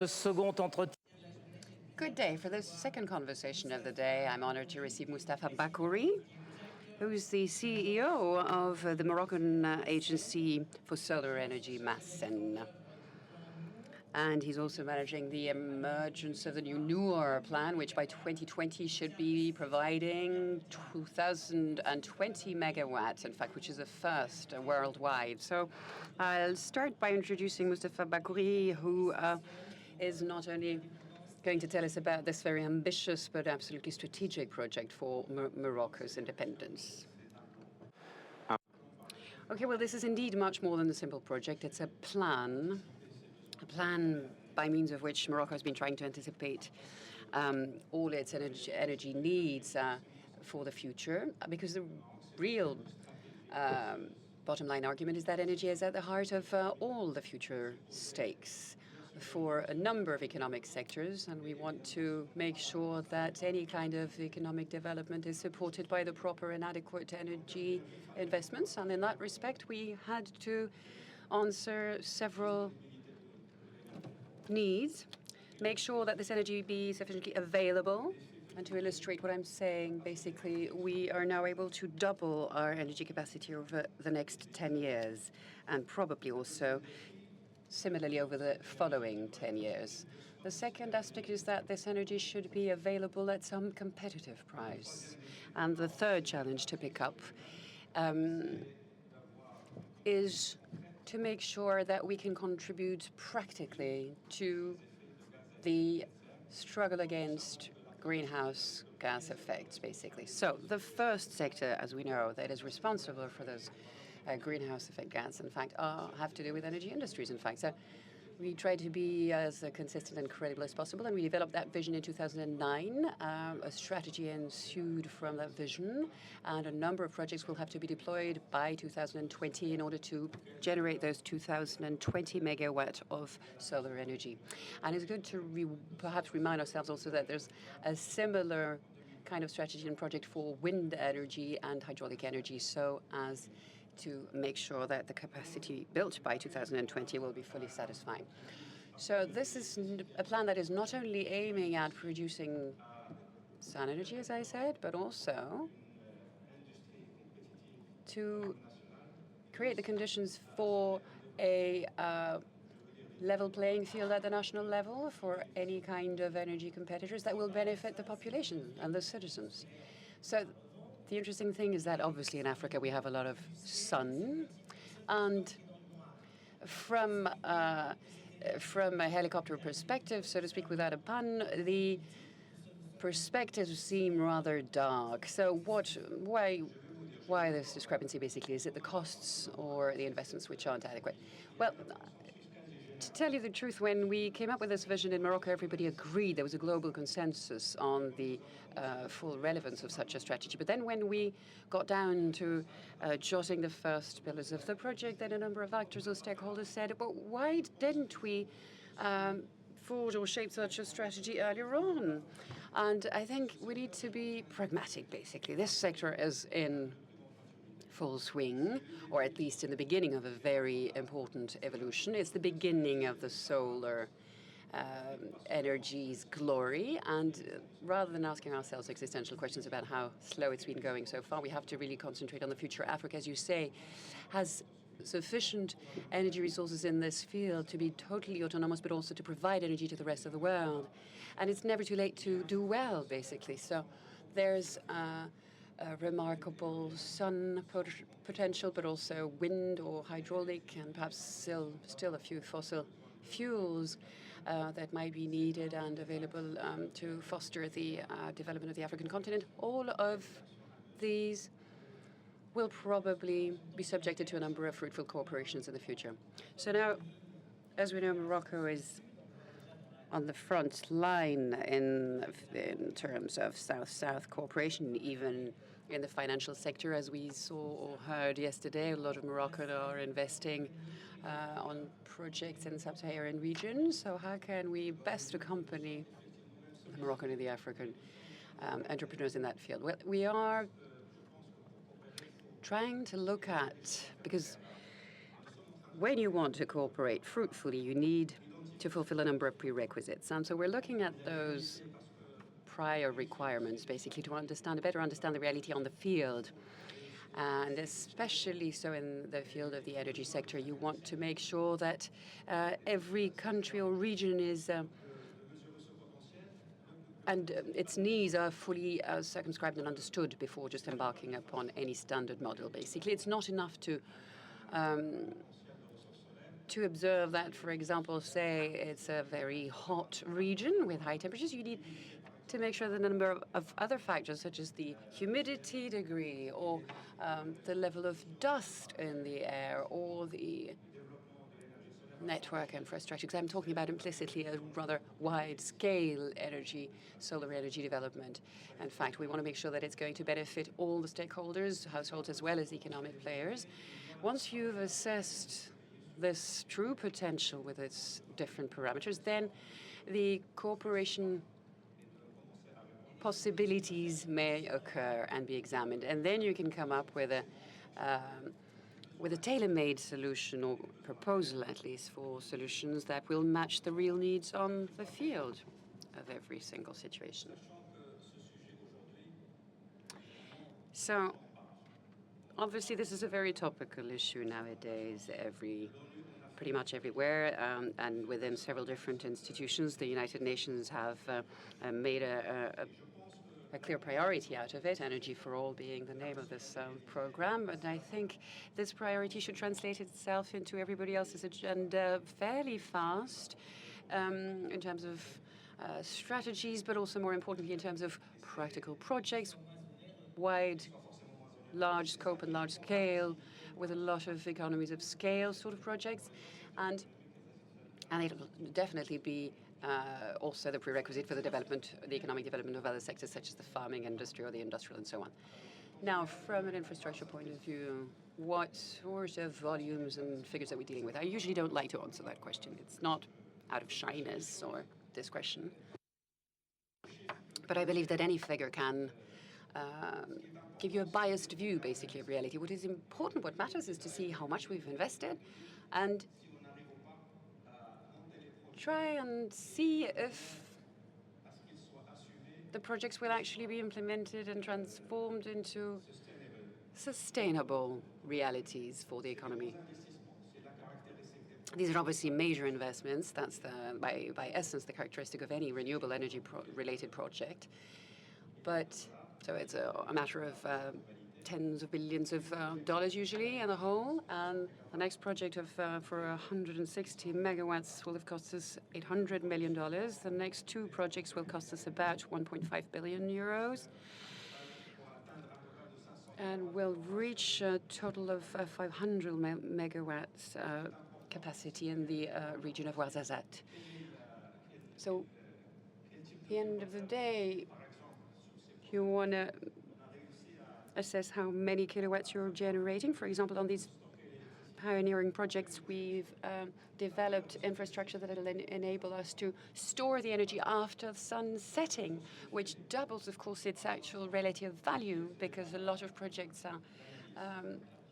Good day. For this second conversation of the day, I'm honored to receive Mustapha BAKKOURY, who's the CEO of the Moroccan Agency for Solar Energy, MASEN. And he's also managing the emergence of the new NUR plan, which by 2020 should be providing 2,020 megawatts, in fact, which is the first worldwide. So I'll start by introducing Mustapha BAKKOURY, who is not only going to tell us about this very ambitious but absolutely strategic project for Morocco's independence. Okay, well, this is indeed much more than a simple project. It's a plan by means of which Morocco has been trying to anticipate all its energy needs for the future, because the real bottom line argument is that energy is at the heart of all the future stakes for a number of economic sectors, and we want to make sure that any kind of economic development is supported by the proper and adequate energy investments. And in that respect, we had to answer several needs, make sure that this energy be sufficiently available. And to illustrate what I'm saying, basically, we are now able to double our energy capacity over the next 10 years, and probably also similarly over the following 10 years. The second aspect is that this energy should be available at some competitive price. And the third challenge to pick up is to make sure that we can contribute practically to the struggle against greenhouse gas effects, basically. So the first sector, as we know, that is responsible for those greenhouse effect gas, in fact, have to do with energy industries, in fact. So we try to be as consistent and credible as possible, and we developed that vision in 2009. A strategy ensued from that vision, and a number of projects will have to be deployed by 2020 in order to generate those 2,020 megawatt of solar energy. And it's good to perhaps remind ourselves also that there's a similar kind of strategy and project for wind energy and hydraulic energy, so as to make sure that the capacity built by 2020 will be fully satisfying. So this is a plan that is not only aiming at producing sun energy, as I said, but also to create the conditions for a level playing field at the national level for any kind of energy competitors that will benefit the population and the citizens. So the interesting thing is that obviously in Africa we have a lot of sun, and from a helicopter perspective, so to speak, without a pun, the perspectives seem rather dark. So why this discrepancy basically? Is it the costs or the investments which aren't adequate? Well, to tell you the truth, when we came up with this vision in Morocco, everybody agreed. There was a global consensus on the full relevance of such a strategy. But then when we got down to jotting the first pillars of the project, then a number of actors or stakeholders said, but why didn't we forge or shape such a strategy earlier on? And I think we need to be pragmatic, basically. This sector is in full swing, or at least in the beginning of a very important evolution. It's the beginning of the solar energy's glory, and rather than asking ourselves existential questions about how slow it's been going so far, we have to really concentrate on the future. Africa, as you say, has sufficient energy resources in this field to be totally autonomous, but also to provide energy to the rest of the world. And it's never too late to do well, basically. So there's a remarkable sun potential, but also wind or hydraulic, and perhaps still a few fossil fuels that might be needed and available to foster the development of the African continent. All of these will probably be subjected to a number of fruitful cooperations in the future. So now, as we know, Morocco is on the front line in terms of South-South cooperation, even in the financial sector, as we saw or heard yesterday. A lot of Moroccans are investing on projects in the sub-Saharan region. So how can we best accompany the Moroccan and the African entrepreneurs in that field? Well, we are trying to look at, because when you want to cooperate fruitfully, you need to fulfill a number of prerequisites. And so we're looking at those prior requirements, basically, to better understand the reality on the field. And especially so in the field of the energy sector, you want to make sure that every country or region is its needs are fully circumscribed and understood before just embarking upon any standard model. Basically, it's not enough to observe that, for example, say it's a very hot region with high temperatures. You need to make sure that a number of other factors, such as the humidity degree or the level of dust in the air or the network infrastructure, because I'm talking about implicitly a rather wide-scale solar energy development. In fact, we want to make sure that it's going to benefit all the stakeholders, households as well as economic players. Once you've assessed this true potential with its different parameters, then the cooperation possibilities may occur and be examined, and then you can come up with a tailor-made solution or proposal, at least, for solutions that will match the real needs on the field of every single situation. So, obviously, this is a very topical issue nowadays, pretty much everywhere, and within several different institutions. The United Nations have made a clear priority out of it, Energy for All being the name of this program. And I think this priority should translate itself into everybody else's agenda fairly fast in terms of strategies, but also more importantly in terms of practical projects, large scope and large scale, with a lot of economies of scale sort of projects. And it'll definitely be also the prerequisite for the economic development of other sectors, such as the farming industry or the industrial and so on. Now, from an infrastructure point of view, what sort of volumes and figures are we dealing with? I usually don't like to answer that question. It's not out of shyness or discretion. But I believe that any figure can give you a biased view, basically, of reality. What is important, what matters, is to see how much we've invested and try and see if the projects will actually be implemented and transformed into sustainable realities for the economy. These are obviously major investments. That's by essence the characteristic of any renewable energy related project. But so it's a matter of tens of billions of dollars usually in the whole. And the next project for 160 megawatts will have cost us $800 million. The next two projects will cost us about 1.5 billion euros. And will reach a total of 500 megawatts capacity in the region of Ouarzazate. So at the end of the day, you want to assess how many kilowatts you're generating. For example, on these pioneering projects, we've developed infrastructure that will enable us to store the energy after the sun setting, which doubles, of course, its actual relative value, because a lot of projects are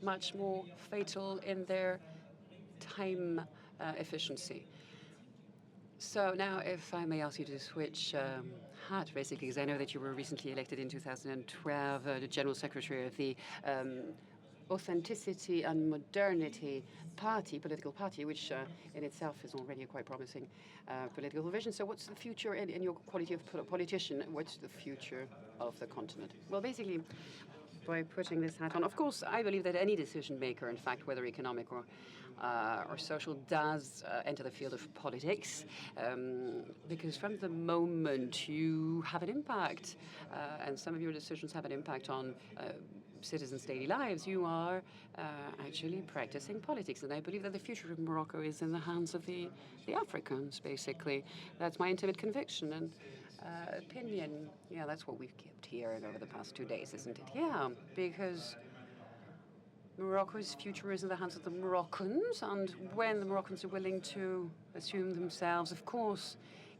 much more fatal in their time efficiency. So now, if I may ask you to switch hat, basically, because I know that you were recently elected in 2012, the General Secretary of the Authenticity and Modernity political party, which in itself is already a quite promising political vision. So what's the future in your quality of politician? What's the future of the continent? Well, basically, by putting this hat on, of course, I believe that any decision maker, in fact, whether economic or social, does enter the field of politics, because from the moment you have an impact, and some of your decisions have an impact on citizens' daily lives, you are actually practicing politics. And I believe that the future of Morocco is in the hands of the Africans, basically. That's my intimate conviction and opinion. Yeah, that's what we've kept hearing over the past 2 days, isn't it? Yeah, because Morocco's future is in the hands of the Moroccans, and when the Moroccans are willing to assume themselves, of course,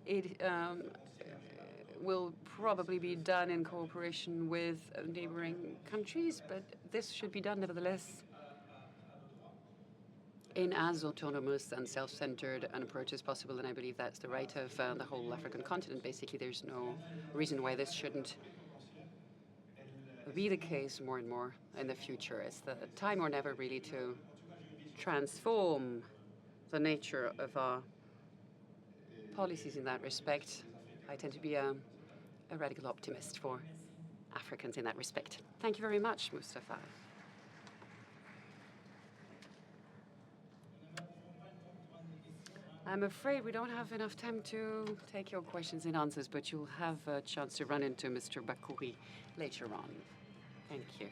it will probably be done in cooperation with neighboring countries, but this should be done, nevertheless, in as autonomous and self-centered an approach as possible, and I believe that's the right of the whole African continent. Basically, there's no reason why this shouldn't be the case more and more in the future. It's the time or never, really, to transform the nature of our policies in that respect. I tend to be a radical optimist for Africans in that respect. Thank you very much, Mustapha. I'm afraid we don't have enough time to take your questions and answers, but you'll have a chance to run into Mr. Bakkoury later on. Thank you.